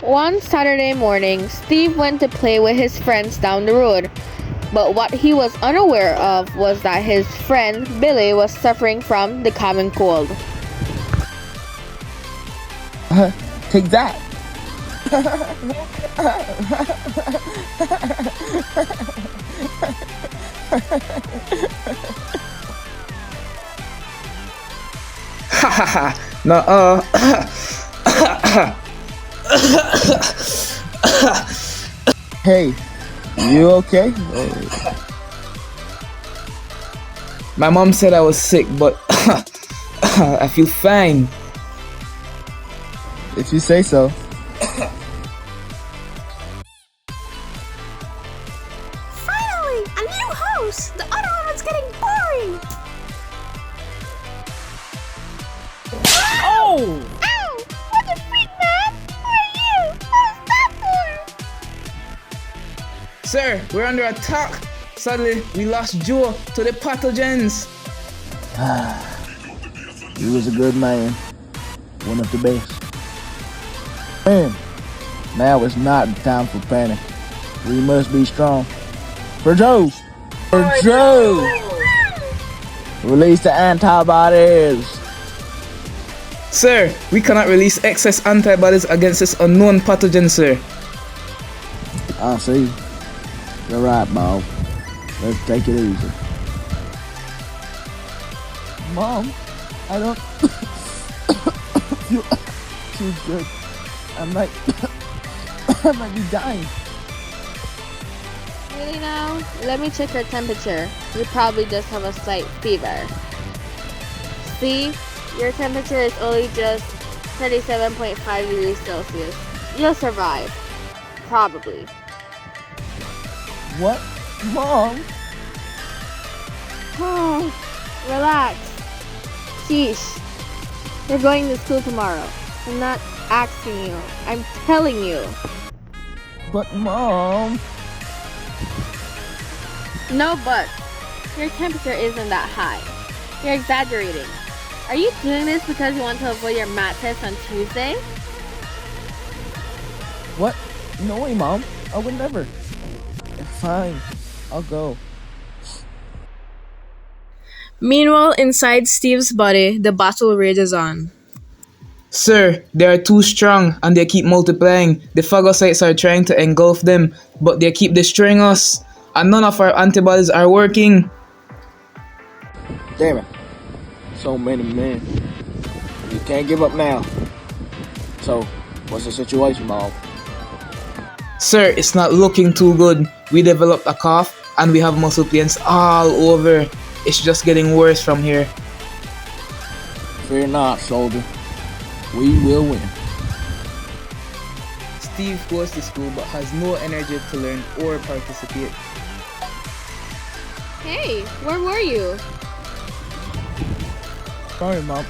One Saturday morning, Steve went to play with his friends down the road. But what he was unaware of was that his friend Billy was suffering from the common cold. Take that. Ha ha ha. No, Hey, you okay? my mom said I was sick, but I feel fine. If you say so. Finally! A new house! The other one was getting boring! Oh! Ow! What the freak, man? Who are you? What's that for? Sir, we're under attack. Sadly, we lost Joe to the pathogens. He was a good man. One of the best. Man, now it's not time for panic. We must be strong. For Joe! For Joe! Release the antibodies! Sir, we cannot release excess antibodies against this unknown pathogen, sir. I see. You're right, Bob. Let's take it easy. Mom, I don't feel good. I might be dying. Really now? Let me check your temperature. You probably just have a slight fever. See? Your temperature is only just 37.5 degrees Celsius. You'll survive. Probably. What? Mom? Oh, relax. Sheesh. You're going to school tomorrow. I'm not asking you. I'm telling you. But Mom... No buts. Your temperature isn't that high. You're exaggerating. Are you doing this because you want to avoid your math test on Tuesday? What? No way, Mom. I would never. Fine. I'll go. Meanwhile, inside Steve's body, the battle rages on. Sir, they are too strong and they keep multiplying. The phagocytes are trying to engulf them, but they keep destroying us. And none of our antibodies are working. Damn it. So many men. You can't give up now. So, what's the situation, Mom? Sir, it's not looking too good. We developed a cough and we have muscle pains all over. It's just getting worse from here. Fear not, soldier. We will win. Steve goes to school but has no energy to learn or participate. Hey, where were you? Sorry, Mom.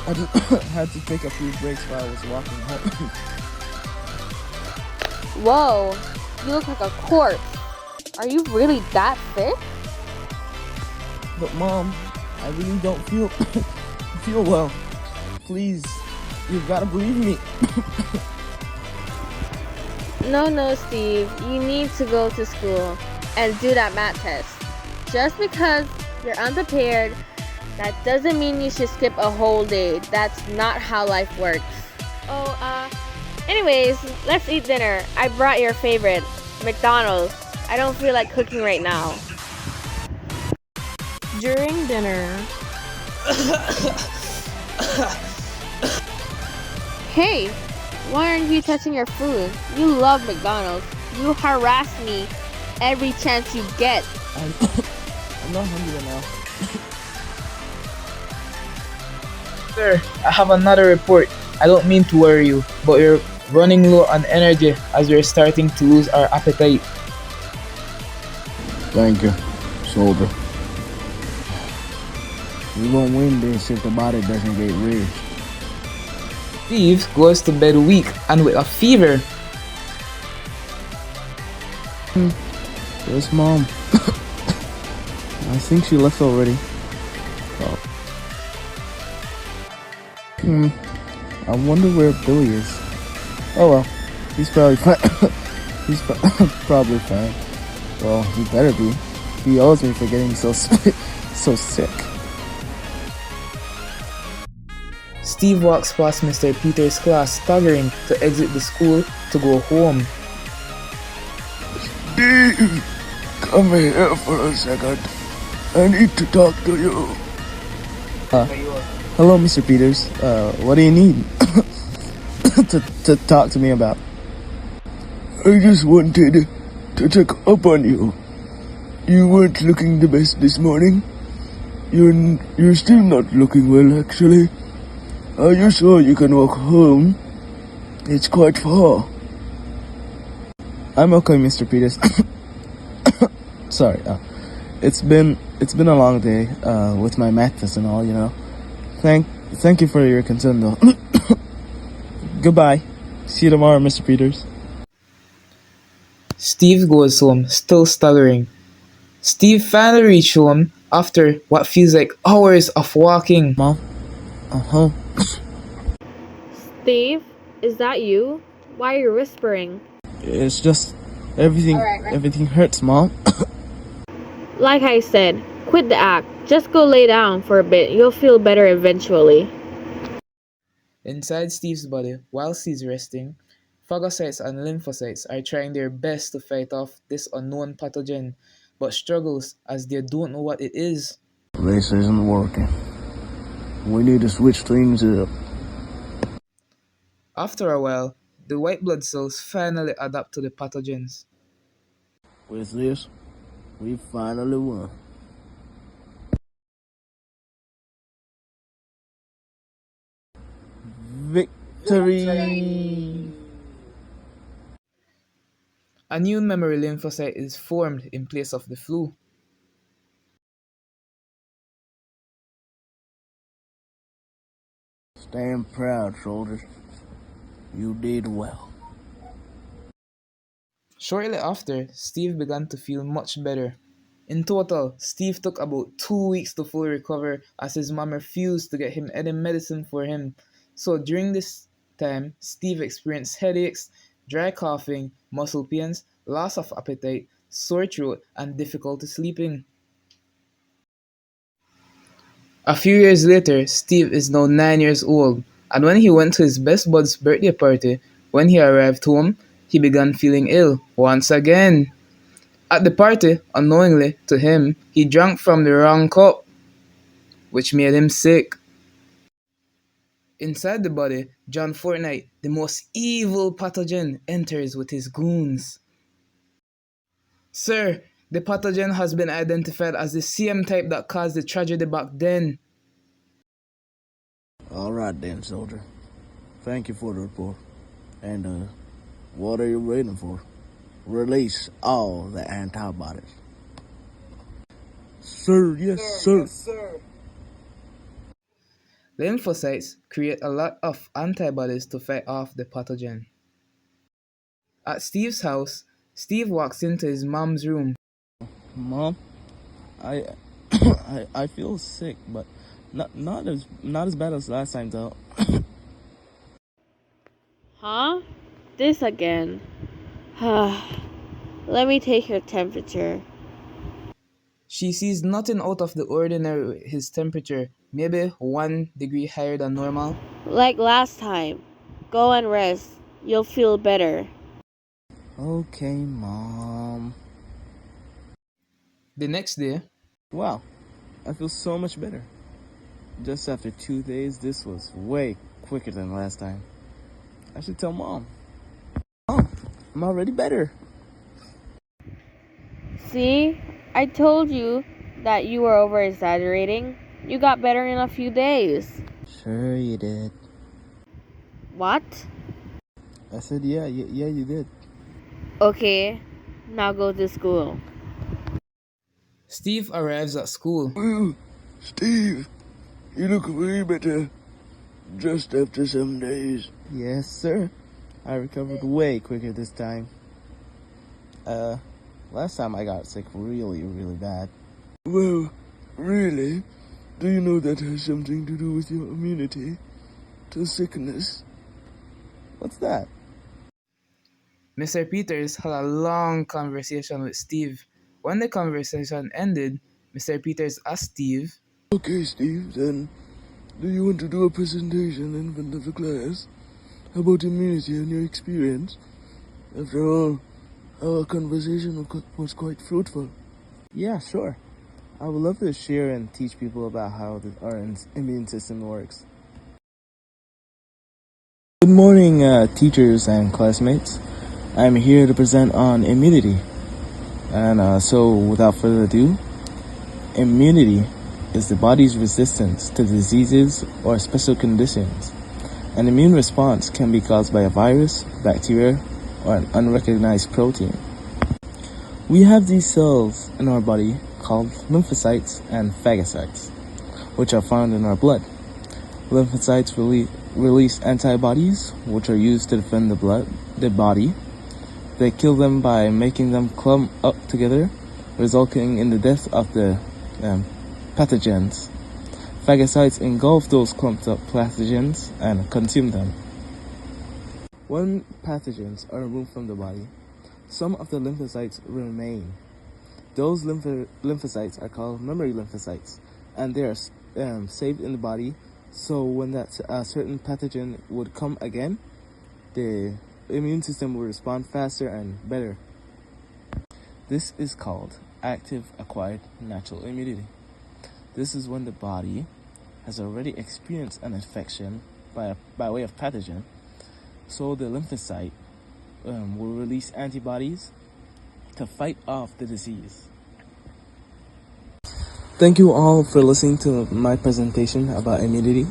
I just had to take a few breaks while I was walking home. Whoa, you look like a corpse. Are you really that sick? But Mom, I really don't feel well. Please, you've got to believe me. No, Steve. You need to go to school and do that math test. Just because you're unprepared, that doesn't mean you should skip a whole day. That's not how life works. Anyways, let's eat dinner. I brought your favorite, McDonald's. I don't feel like cooking right now. During dinner, Hey, why aren't you touching your food? You love McDonald's. You harass me every chance you get. I'm not hungry now. Sir, I have another report. I don't mean to worry you, but you're running low on energy as we're starting to lose our appetite. Thank you, soldier. We won't win this if the body doesn't get rich. Steve goes to bed weak and with a fever. Where's Mom? I think she left already. Oh. I wonder where Billy is. Oh well, he's probably fine. He's probably fine. Well, he better be. He owes me for getting so so sick. Steve walks past Mr. Peters' class, staggering to exit the school to go home. Steve, come here for a second. I need to talk to you. Hello, Mr. Peters. What do you need to talk to me about? I just wanted to check up on you. You weren't looking the best this morning. You're still not looking well, actually. Are you sure you can walk home? It's quite far. I'm okay, Mr. Peters. Sorry. It's been a long day with my math test and all, you know. Thank you for your concern, though. Goodbye. See you tomorrow, Mr. Peters. Steve goes home, still staggering. Steve finally reached home after what feels like hours of walking. Mom? Uh-huh. Steve, is that you? Why are you whispering? It's just everything hurts, Mom. Like I said, quit the act. Just go lay down for a bit. You'll feel better eventually. Inside Steve's body, whilst he's resting, phagocytes and lymphocytes are trying their best to fight off this unknown pathogen, but struggles as they don't know what it is. This isn't working. We need to switch things up. After a while, the white blood cells finally adapt to the pathogens. With this, we finally won. Victory! A new memory lymphocyte is formed in place of the flu. Stand proud, soldiers. You did well. Shortly after, Steve began to feel much better. In total, Steve took about 2 weeks to fully recover as his mom refused to get him any medicine for him. So during this time, Steve experienced headaches, dry coughing, muscle pains, loss of appetite, sore throat, and difficulty sleeping. A few years later, Steve is now 9 years old, and when he went to his best bud's birthday party, when he arrived home, he began feeling ill once again. At the party, unknowingly to him, he drank from the wrong cup, which made him sick. Inside the body, John Fortnite, the most evil pathogen, enters with his goons. Sir, the pathogen has been identified as the same type that caused the tragedy back then. All right then, soldier. Thank you for the report. And, what are you waiting for? Release all the antibodies. Sir, yes, sir. Lymphocytes create a lot of antibodies to fight off the pathogen. At Steve's house, Steve walks into his mom's room. Mom, I I feel sick, but not as bad as last time though. Huh? This again. Let me take your temperature. She sees nothing out of the ordinary with his temperature, maybe 1 degree higher than normal. Like last time. Go and rest. You'll feel better. Okay, Mom. The next day, Wow, I feel so much better. Just after 2 days, this was way quicker than last time. I should tell Mom. Mom, I'm already better. See? I told you that you were over exaggerating. You got better in a few days. Sure you did. What? I said yeah, you did. Okay, now go to school. Steve arrives at school. Well, Steve, you look way better. Just after some days. Yes, sir. I recovered way quicker this time. Last time I got sick really, really bad. Well, really? Do you know that has something to do with your immunity to sickness? What's that? Mr. Peters had a long conversation with Steve. When the conversation ended, Mr. Peters asked Steve, Okay, Steve, then do you want to do a presentation in front of the class about immunity and your experience? After all, our conversation was quite fruitful. Yeah, sure. I would love to share and teach people about how our immune system works. Good morning, teachers and classmates. I'm here to present on immunity. And so, without further ado, immunity is the body's resistance to diseases or special conditions. An immune response can be caused by a virus, bacteria, or an unrecognized protein. We have these cells in our body called lymphocytes and phagocytes, which are found in our blood. Lymphocytes release antibodies, which are used to defend the body. They kill them by making them clump up together, resulting in the death of the pathogens. Phagocytes engulf those clumped up pathogens and consume them. When pathogens are removed from the body, some of the lymphocytes remain. Those lymphocytes are called memory lymphocytes, and they are saved in the body, so when that certain pathogen would come again, the immune system will respond faster and better. This is called active acquired natural immunity. This is when the body has already experienced an infection by way of pathogen, so the lymphocyte will release antibodies to fight off the disease. Thank you all for listening to my presentation about immunity.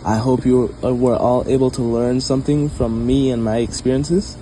I hope you were all able to learn something from me and my experiences.